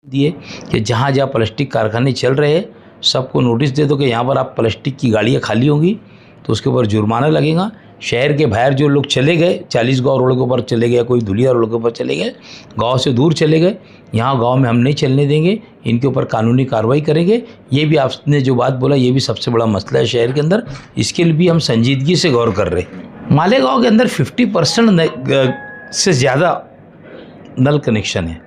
दिए कि जहाँ जहाँ प्लास्टिक कारखाने चल रहे हैं सबको नोटिस दे दो कि यहाँ पर आप प्लास्टिक की गाड़ियाँ खाली होंगी तो उसके ऊपर जुर्माना लगेगा। शहर के बाहर जो लोग चले गए 40 गाँव रोड के ऊपर चले गए, कोई धुलिया रोड के ऊपर चले गए, गांव से दूर चले गए, यहाँ गांव में हम नहीं चलने देंगे, इनके ऊपर कानूनी कार्रवाई करेंगे। ये भी आपने जो बात बोला ये भी सबसे बड़ा मसला है शहर के अंदर, इसके लिए भी हम संजीदगी से गौर कर रहे हैं। मालेगांव के अंदर 50% से ज़्यादा नल कनेक्शन है।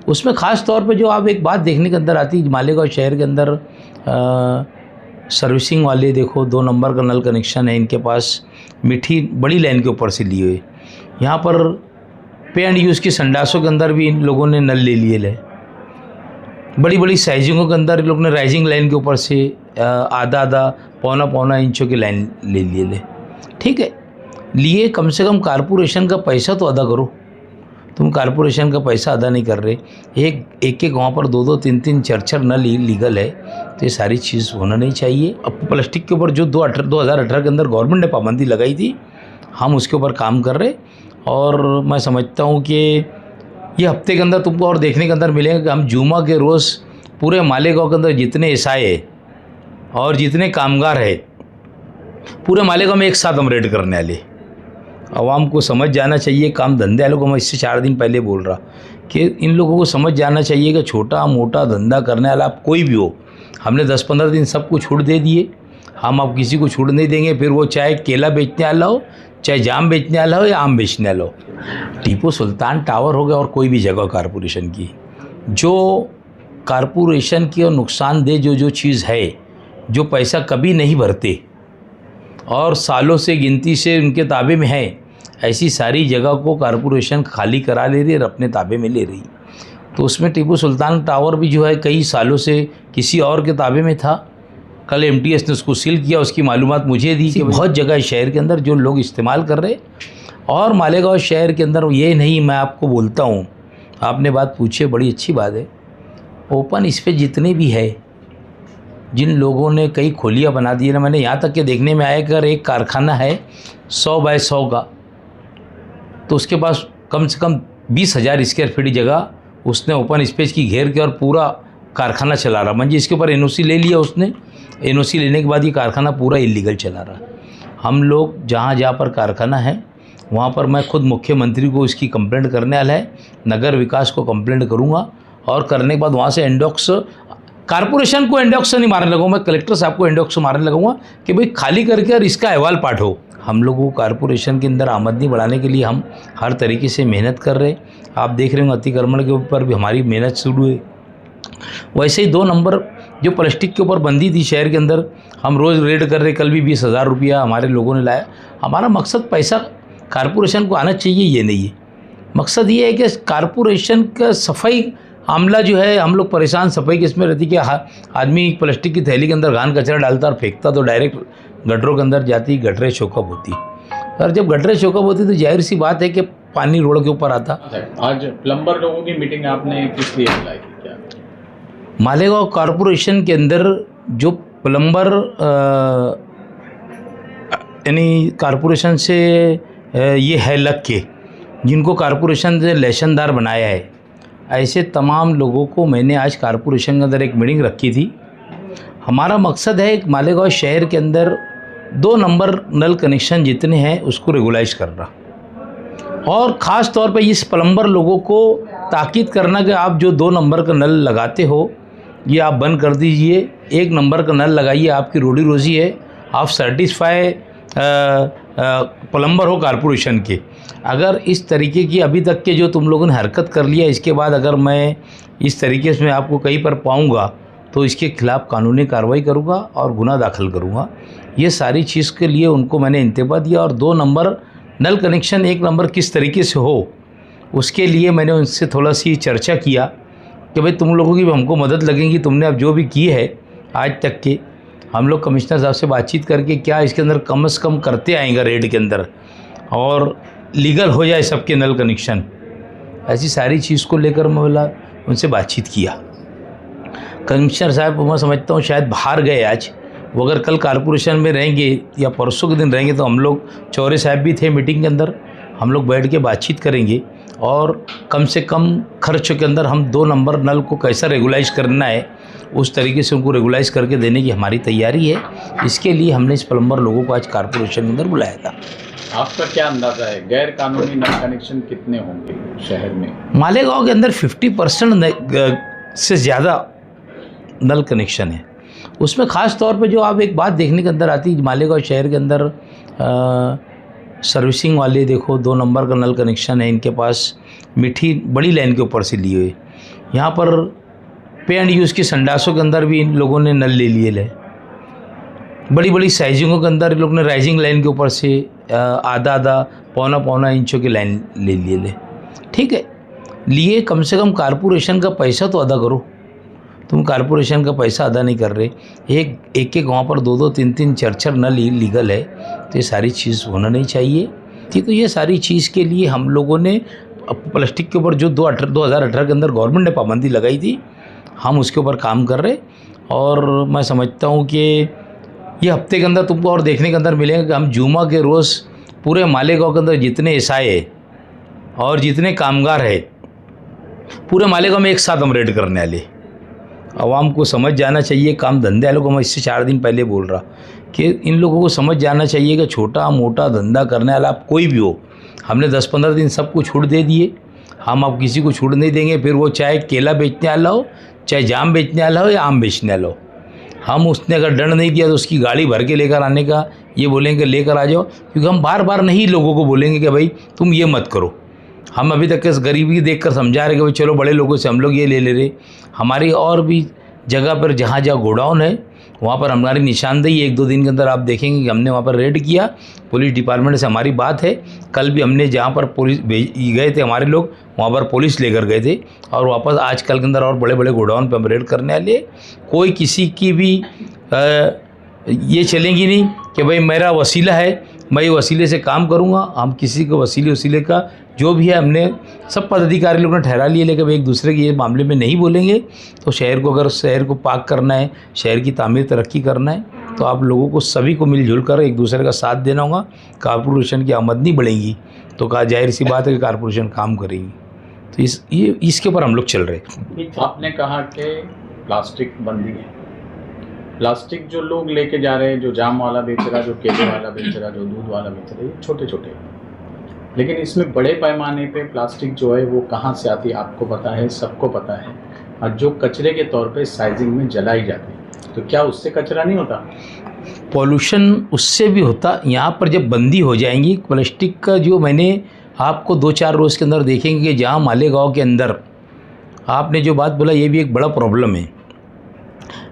उसमें ख़ास तौर पे जो आप एक बात देखने के अंदर आती है, मालेगांव शहर के अंदर सर्विसिंग वाले देखो 2 नंबर का नल कनेक्शन है इनके पास, मीठी बड़ी लाइन के ऊपर से लिए हुए। यहाँ पर पे एंड यूज़ की संडासों के अंदर भी इन लोगों ने नल ले लिए बड़ी बड़ी साइजिंगों के अंदर इन लोगों ने राइजिंग लाइन के ऊपर से आधा आधा पौना इंचों की लाइन ले लिए। ठीक है, लिए कम से कम कारपोरेशन का पैसा तो अदा करो। तुम कारपोरेशन का पैसा अदा नहीं कर रहे, एक गांव पर 2-2 3-3 4-4 नल लीगल है, तो ये सारी चीज़ होना नहीं चाहिए। अब प्लास्टिक के ऊपर जो 2018 के अंदर गवर्नमेंट ने पाबंदी लगाई थी, हम उसके ऊपर काम कर रहे और मैं समझता हूँ कि ये हफ्ते के अंदर तुमको और देखने के अंदर मिलेगा कि हम जुमा के रोज़ पूरे मालेगांव के अंदर जितने एसआई है और जितने कामगार है पूरे मालेगांव में एक साथ हम रेड करने वाले। आवाम को समझ जाना चाहिए, काम धंधे वालों को मैं इससे 4 दिन पहले बोल रहा कि इन लोगों को समझ जाना चाहिए कि छोटा मोटा धंधा करने वाला आप कोई भी हो, हमने 10-15 दिन सबको छूट दे दिए, हम अब किसी को छूट नहीं देंगे। फिर वो चाहे केला बेचने वाला हो, चाहे जाम बेचने वाला हो या आम बेचने वाला हो। टीपू सुल्तान टावर हो गया और कोई भी जगह कारपोरेशन की, जो कारपोरेशन की और नुकसानदेह जो चीज़ है, जो पैसा कभी नहीं भरते और सालों से गिनती से उनके ताबे में है, ऐसी सारी जगह को कारपोरेशन खाली करा ले रही है और अपने ताबे में ले रही। तो उसमें टीपू सुल्तान टावर भी जो है कई सालों से किसी और के ताबे में था। कल एमटीएस ने उसको सील किया, उसकी मालूमात मुझे दी कि बहुत जगह शहर के अंदर जो लोग इस्तेमाल कर रहे। और मालेगांव शहर के अंदर ये नहीं, मैं आपको बोलता हूँ, आपने बात पूछी, बड़ी अच्छी बात है। ओपन स्पेस जितने भी है, जिन लोगों ने कई खोलियाँ बना दी ना, मैंने यहाँ तक के देखने में आया कि अगर एक कारखाना है 100 बाय 100 का, तो उसके पास कम से कम 20,000 स्क्वायर फीट जगह उसने ओपन स्पेस की घेर के और पूरा कारखाना चला रहा। म्हणजे इसके ऊपर एनओसी ले लिया उसने, एनओसी लेने के बाद ये कारखाना पूरा इलीगल चला रहा। हम लोग जहाँ पर कारखाना है वहाँ पर मैं खुद मुख्यमंत्री को इसकी कंप्लेंट करने वाला है, नगर विकास को कंप्लेंट करूँगा और करने के बाद वहाँ से एंडॉक्स, कारपोरेशन को एंडॉक्स नहीं मारने लगूँगा, मैं कलेक्टर साहब को एंडॉक्स मारने लगूँगा कि भाई खाली करके और इसका अहवाल पाठो। हम लोगों को कारपोरेशन के अंदर आमदनी बढ़ाने के लिए हम हर तरीके से मेहनत कर रहे। आप देख रहे हो अतिक्रमण के ऊपर भी हमारी मेहनत शुरू है। वैसे ही 2 नंबर जो प्लास्टिक के ऊपर बंदी थी शहर के अंदर, हम रोज़ रेड कर रहे। कल भी 20,000 रुपया हमारे लोगों ने लाया। हमारा मकसद पैसा कारपोरेशन को आना चाहिए ये नहीं है, मकसद ये है कि कारपोरेशन का सफाई आमला जो है, हम लोग परेशान सफाई की इसमें रहती कि आदमी प्लास्टिक की थैली के अंदर घान कचरा डालता और फेंकता तो डायरेक्ट गटरों के अंदर जाती, गटरे चौकअप होती। और जब गटरे चौकअप होती तो जाहिर सी बात है कि पानी रोड के ऊपर आता। आज प्लम्बर लोगों की मीटिंग आपने किस लिए बुलाई थी? क्या मालेगांव कॉरपोरेशन के अंदर जो प्लम्बर यानी कॉरपोरेशन से ये है लग के, जिनको कॉरपोरेशन ने लेशनदार बनाया है, ऐसे तमाम लोगों को मैंने आज कॉरपोरेशन के अंदर एक मीटिंग रखी थी। हमारा मकसद है मालेगांव शहर के अंदर 2 नंबर नल कनेक्शन जितने हैं उसको रेगुलाइज करना और ख़ास तौर पे इस प्लम्बर लोगों को ताकीद करना कि आप जो 2 नंबर का नल लगाते हो ये आप बंद कर दीजिए, 1 नंबर का नल लगाइए, आपकी रोजी रोजी है, आप सर्टिफाई प्लम्बर हो कॉरपोरेशन के। अगर इस तरीके की अभी तक के जो तुम लोगों ने हरकत कर लिया, इसके बाद अगर मैं इस तरीके से आपको कहीं पर पाऊंगा तो इसके खिलाफ़ कानूनी कार्रवाई करूंगा और गुना दाखिल करूंगा। ये सारी चीज़ के लिए उनको मैंने इंतबा दिया और 2 नंबर नल कनेक्शन 1 नंबर किस तरीके से हो उसके लिए मैंने उनसे थोड़ा सी चर्चा किया कि भाई तुम लोगों की भी हमको मदद लगेगी। तुमने अब जो भी की है आज तक के, हम लोग कमिश्नर साहब से बातचीत करके क्या इसके अंदर कम से कम करते आएंगे रेड के अंदर और लीगल हो जाए सबके नल कनेक्शन। ऐसी सारी चीज़ को लेकर मैं बोला उनसे बातचीत किया। कमिश्नर साहब मैं समझता हूँ शायद बाहर गए आज, वो अगर कल कॉरपोरेशन में रहेंगे या परसों के दिन रहेंगे तो हम लोग, चौरे साहब भी थे मीटिंग के अंदर, हम लोग बैठ के बातचीत करेंगे और कम से कम खर्च के अंदर हम 2 नंबर नल को कैसा रेगुलाइज करना है उस तरीके से उनको रेगुलाइज करके देने की हमारी तैयारी है। इसके लिए हमने इस प्लम्बर लोगों को आज कारपोरेशन के अंदर बुलाया था। आपका क्या अंदाजा है गैर कानूनी नल कनेक्शन कितने होंगे शहर में? मालेगांव के अंदर 50% से ज़्यादा नल कनेक्शन है। उसमें ख़ास तौर पे जो आप एक बात देखने के अंदर आती है, मालेगांव शहर के अंदर सर्विसिंग वाले देखो 2 नंबर का नल कनेक्शन है इनके पास, मीठी बड़ी लाइन के ऊपर से लिए हुए। यहाँ पर पे एंड यूज़ की संडासों के अंदर भी इन लोगों ने नल ले लिए। बड़ी बड़ी साइजिंगों के अंदर इन लोगों ने राइजिंग लाइन के ऊपर से आधा आधा पौना इंचों की लाइन ले लिए। ठीक है, लिए कम से कम कारपोरेशन का पैसा तो अदा करो। तुम कारपोरेशन का पैसा अदा नहीं कर रहे। एक वहाँ पर 2 3 4 नल लीगल है, तो ये सारी चीज़ होना नहीं चाहिए। ठीक, तो ये सारी चीज़ के लिए हम लोगों ने प्लास्टिक के ऊपर जो 2018 के अंदर गवर्नमेंट ने पाबंदी लगाई थी, हम उसके ऊपर काम कर रहे। और मैं समझता हूँ कि ये हफ्ते के अंदर तुमको और देखने के अंदर मिलेगा कि हम जुमा के रोज़ पूरे मालेगांव के अंदर जितने एसआई है और जितने कामगार है पूरे मालेगांव में एक साथ हम रेड करने वाले। आवाम को समझ जाना चाहिए, काम धंधे वालों को मैं इससे 4 दिन पहले बोल रहा कि इन लोगों को समझ जाना चाहिए कि छोटा मोटा धंधा करने वाला आप कोई भी हो, हमने 10-15 दिन सबको छूट दे दिए। हम अब किसी को छूट नहीं देंगे, फिर वो चाहे केला बेचने वाला हो, चाहे जाम बेचने वाला हो या आम बेचने वाला हो। हम उसने अगर दंड नहीं दिया तो उसकी गाड़ी भर के लेकर आने का ये बोलेंगे लेकर आ जाओ, क्योंकि हम बार बार नहीं लोगों को बोलेंगे कि भाई तुम ये मत करो। हम अभी तक इस गरीबी देखकर समझा रहे कि भाई चलो बड़े लोगों से हम लोग ये ले रहे। हमारी और भी जगह पर जहाँ गोडाउन है वहाँ पर हमारी निशानदेही 1-2 दिन के अंदर आप देखेंगे कि हमने वहाँ पर रेड किया। पुलिस डिपार्टमेंट से हमारी बात है, कल भी हमने जहाँ पर पुलिस गए थे हमारे लोग वहाँ पर पुलिस लेकर गए थे और वापस आज कल के अंदर और बड़े बड़े गोडाउन पर हम रेड करने वाले। कोई किसी की भी ये चलेंगी नहीं कि भाई मेरा वसीला है मैं ये वसीले से काम करूँगा। हम किसी को वसीले का जो भी है हमने सब पदाधिकारी लोगों ने ठहरा लिए, लेकिन एक दूसरे के ये मामले में नहीं बोलेंगे। तो शहर को अगर शहर को पाक करना है, शहर की तामीर तरक्की करना है, तो आप लोगों को सभी को मिलजुल कर एक दूसरे का साथ देना होगा। कारपोरेशन की आमदनी बढ़ेगी तो कहा जाहिर सी बात है कि कारपोरेशन काम करेगी। तो इसके ऊपर हम लोग चल रहे। आपने कहा कि प्लास्टिक बंदी है, प्लास्टिक जो लोग लेके जा रहे हैं, जो जाम वाला बेच रहा, जो केले वाला बेच रहा, जो दूध वाला बेच रहा, ये छोटे छोटे, लेकिन इसमें बड़े पैमाने पे प्लास्टिक जो है वो कहाँ से आती है आपको पता है, सबको पता है, और जो कचरे के तौर पे साइजिंग में जलाई जाती है, तो क्या उससे कचरा नहीं होता? पॉल्यूशन उससे भी होता। यहाँ पर जब बंदी हो जाएंगी प्लास्टिक का, जो मैंने आपको 2-4 रोज़ के अंदर देखेंगे कि जहाँ मालेगांव के अंदर आपने जो बात बोला ये भी एक बड़ा प्रॉब्लम है।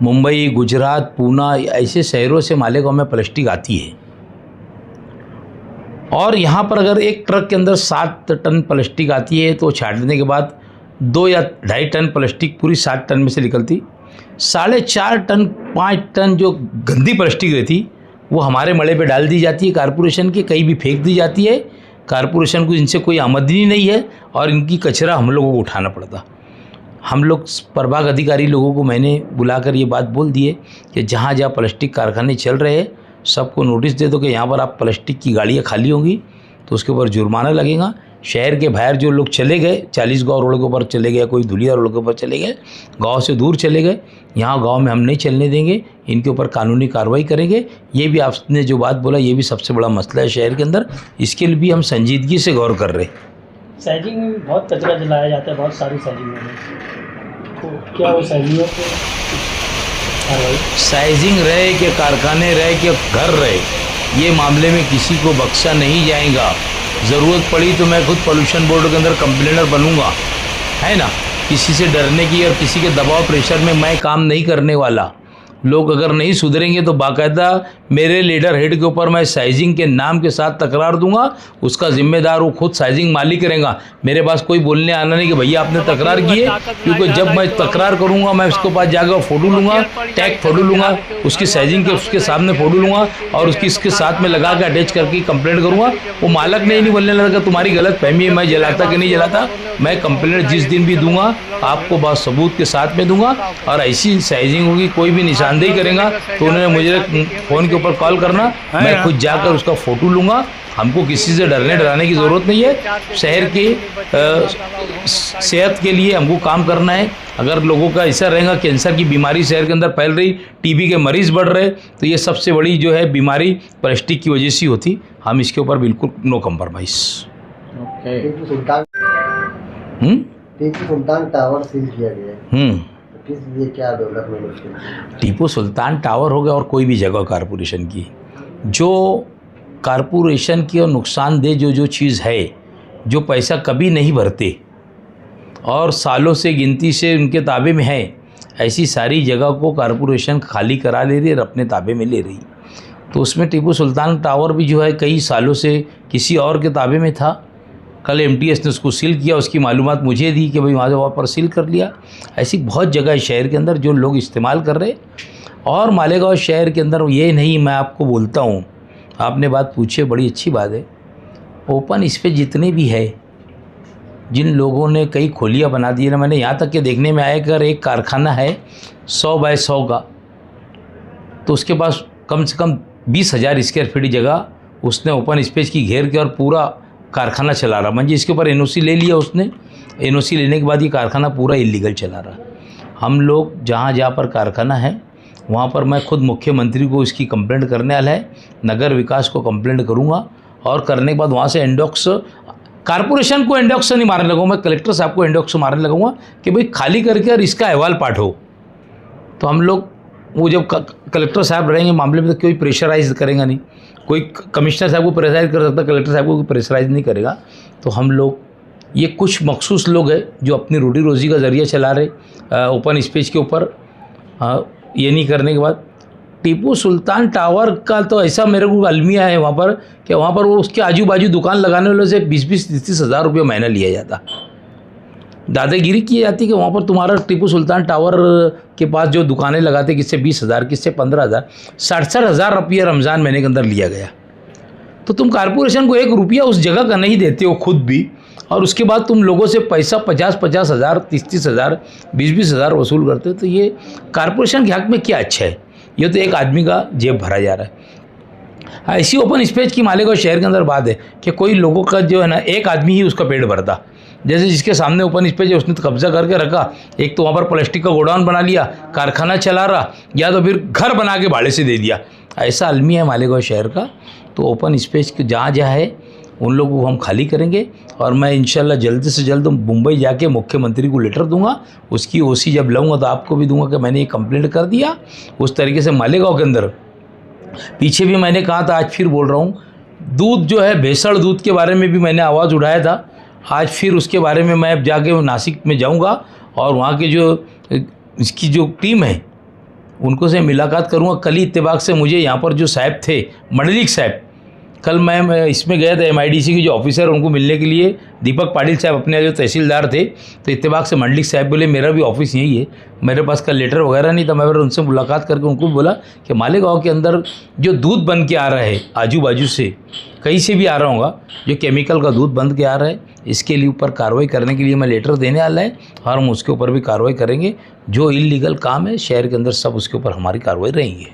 मुंबई, गुजरात, पूना ऐसे शहरों से मालेगांव में प्लास्टिक आती है और यहाँ पर अगर एक ट्रक के अंदर 7 टन प्लास्टिक आती है तो छाटने के बाद 2 या 2.5 टन प्लास्टिक पूरी 7 टन में से निकलती। 4.5 टन 5 टन जो गंदी प्लास्टिक रहती वो हमारे मड़े पे डाल दी जाती है, कारपोरेशन के कहीं भी फेंक दी जाती है। कारपोरेशन को इनसे कोई आमदनी नहीं है और इनकी कचरा हम लोगों को उठाना पड़ता। हम लोग प्रभाग अधिकारी लोगों को मैंने बुलाकर ये बात बोल दी है कि जहाँ जहाँ प्लास्टिक कारखाने चल रहे हैं सबको नोटिस दे दो कि यहाँ पर आप प्लास्टिक की गाड़ियाँ खाली होंगी तो उसके ऊपर जुर्माना लगेगा। शहर के बाहर जो लोग चले गए, 40 गाँव रोड के ऊपर चले गए, कोई धुलिया रोड के ऊपर चले गए, गांव से दूर चले गए, यहाँ गांव में हम नहीं चलने देंगे, इनके ऊपर कानूनी कार्रवाई करेंगे। ये भी आपने जो बात बोला ये भी सबसे बड़ा मसला है शहर के अंदर, इसके लिए भी हम संजीदगी से गौर कर रहे। साइजिंग में बहुत कचरा जलाया जाता है, बहुत सारी साइजिंग में, तो क्या वो साइजिंगों को साइजिंग रहे कि कारखाने रहे कि घर रहे, ये मामले में किसी को बख्शा नहीं जाएगा। ज़रूरत पड़ी तो मैं खुद पोल्यूशन बोर्ड के अंदर कंप्लेनर बनूंगा, है ना। किसी से डरने की और किसी के दबाव प्रेशर में मैं काम नहीं करने वाला। लोग अगर नहीं सुधरेंगे तो बाकायदा मेरे लीडर हेड के ऊपर मैं साइजिंग के नाम के साथ तकरार दूंगा, उसका जिम्मेदार वो खुद साइजिंग मालिक करेगा। मेरे पास कोई बोलने आना नहीं कि भैया आपने तकरार की है, क्योंकि जब मैं तकरार करूंगा मैं उसके पास जाकर फ़ोटो लूँगा, टैग फ़ोटो लूँगा, उसकी साइजिंग के उसके सामने फ़ोटो लूँगा और उसकी इसके साथ में लगा के अटैच करके कंप्लेंट करूँगा। वो मालक नहीं बोलने लगा तुम्हारी गलत फहमी है, मैं जलाता कि नहीं जलाता। मैं कंप्लेंट जिस दिन भी दूंगा आपको बात सबूत के साथ में दूंगा और ऐसी साइजिंग होगी कोई भी निशान निशानदेही करेगा तो उन्होंने मुझे फ़ोन के ऊपर कॉल करना, मैं खुद जाकर उसका फ़ोटो लूँगा। हमको किसी से डरने डराने की ज़रूरत नहीं है। शहर की सेहत के लिए हमको काम करना है। अगर लोगों का ऐसा रहेगा कैंसर की बीमारी शहर के अंदर फैल रही, टीबी के मरीज़ बढ़ रहे, तो ये सबसे बड़ी जो है बीमारी प्लास्टिक की वजह से होती। हम इसके ऊपर बिल्कुल no compromise. Okay. Tipu Sultan tower seal किया गया है, तो किस लिए क्या डेवलपमेंट उसके लिए? टीपू सुल्तान टावर हो गया और कोई भी जगह कारपोरेशन की, जो कारपोरेशन की और नुकसानदेह जो चीज़ है, जो पैसा कभी नहीं भरते और सालों से गिनती से उनके ताबे में है, ऐसी सारी जगह को कारपोरेशन खाली करा ले रही और अपने ताबे में ले रही। तो उसमें टीपू सुल्तान टावर भी जो है कई सालों से किसी और के ताबे में था। कल एमटीएस ने उसको सील किया, उसकी मालूमात मुझे दी कि भाई वहाँ पर सील कर लिया। ऐसी बहुत जगह है शहर के अंदर जो लोग इस्तेमाल कर रहे। और मालेगांव शहर के अंदर ये नहीं, मैं आपको बोलता हूँ, आपने बात पूछी, बड़ी अच्छी बात है। ओपन स्पेस जितने भी है, जिन लोगों ने कई खोलियाँ बना दी है ना, मैंने यहाँ तक के देखने में आया कि अगर एक कारखाना है 100 बाय 100 का, तो उसके पास कम से कम 20,000 स्क्वायर फीट जगह उसने ओपन स्पेस की घेर के और पूरा कारखाना चला रहा। म्हणजे इसके ऊपर एनओसी ले लिया उसने, एनओसी लेने के बाद ये कारखाना पूरा इलीगल चला रहा। हम लोग जहाँ जहाँ पर कारखाना है वहाँ पर मैं खुद मुख्यमंत्री को इसकी कंप्लेंट करने वाला है, नगर विकास को कंप्लेंट करूँगा और करने के बाद वहाँ से एंडोक्स, कारपोरेशन को एंडोक्स नहीं मारने लगूँगा, मैं कलेक्टर साहब को एंडोक्स मारने लगूँगा कि भाई खाली करके और इसका अहवाल पाठो। तो हम लोग वो जब कलेक्टर साहब रहेंगे मामले में तो कोई प्रेशराइज करेगा नहीं, कोई कमिश्नर साहब को प्रेशराइज कर सकता, कलेक्टर साहब को प्रेशराइज नहीं करेगा। तो हम लोग ये कुछ मखसूस लोग हैं जो अपनी रोटी रोज़ी का ज़रिया चला रहे ओपन स्पेस के ऊपर। ये नहीं करने के बाद टीपू सुल्तान टावर का तो ऐसा मेरे को अलमिया है वहाँ पर कि वहाँ पर वो उसके आजू बाजू दुकान लगाने वालों से 20-30 हज़ार रुपये महीना लिया जाता, दादागिरी की जाती कि वहाँ पर तुम्हारा टीपू सुल्तान टावर के पास जो दुकानें लगाते किससे 20,000, किससे 15,000, 60-60 हज़ार रुपये रमज़ान महीने के अंदर लिया गया। तो तुम कारपोरेशन को 1 रुपया उस जगह का नहीं देते हो खुद भी, और उसके बाद तुम लोगों से पैसा 50-50 हज़ार, 30-30 हज़ार, 20-20 हज़ार वसूल करते हो। तो ये कारपोरेशन के हक़ में क्या अच्छा है? ये तो एक आदमी का जेब भरा जा रहा है। ऐसी ओपन स्पेस की मालिक और शहर के अंदर बात है कि कोई लोगों का जो है ना, एक आदमी ही उसका पेट भरता। जैसे जिसके सामने ओपन स्पेस है उसने तो कब्जा करके रखा, एक तो वहाँ पर प्लास्टिक का गोडाउन बना लिया, कारखाना चला रहा, या तो फिर घर बना के भाड़े से दे दिया। ऐसा अलमी है मालेगांव शहर का। तो ओपन स्पेस जहाँ जहाँ है उन लोगों को हम खाली करेंगे और मैं इंशाल्लाह जल्द से जल्द मुंबई जाके मुख्यमंत्री को लेटर दूंगा। उसकी ओसी जब लूँगा तो आपको भी दूंगा कि मैंने ये कंप्लेंट कर दिया। उस तरीके से मालेगांव के अंदर पीछे भी मैंने कहा था, आज फिर बोल रहा हूँ, दूध जो है भेसड़ दूध के बारे में भी मैंने आवाज़ उठाया था। आज फिर उसके बारे में मैं अब जाके नासिक में जाऊंगा और वहाँ के जो इसकी जो टीम है उनको से मुलाकात करूँगा। कल ही इत्तेफाक से मुझे यहाँ पर जो साहब थे, मंडलिक साहब, कल मैं इसमें गया था MIDC के जो ऑफिसर उनको मिलने के लिए, दीपक पाटिल साहब अपने जो तहसीलदार थे, तो इत्तेफाक से मंडलिक साहब बोले मेरा भी ऑफिस यही है, मेरे पास कल लेटर वगैरह नहीं था। मैं उनसे मुलाकात करके उनको बोला कि मालेगांव के अंदर जो दूध बन के आ रहा है आजू बाजू से, कहीं से भी आ रहा होगा, जो केमिकल का दूध बन के आ रहा है, इसके लिए ऊपर कार्रवाई करने के लिए मैं लेटर देने वाला है और हम उसके ऊपर भी कार्रवाई करेंगे। जो इलीगल काम है शहर के अंदर सब उसके ऊपर हमारी कार्रवाई रहेंगी।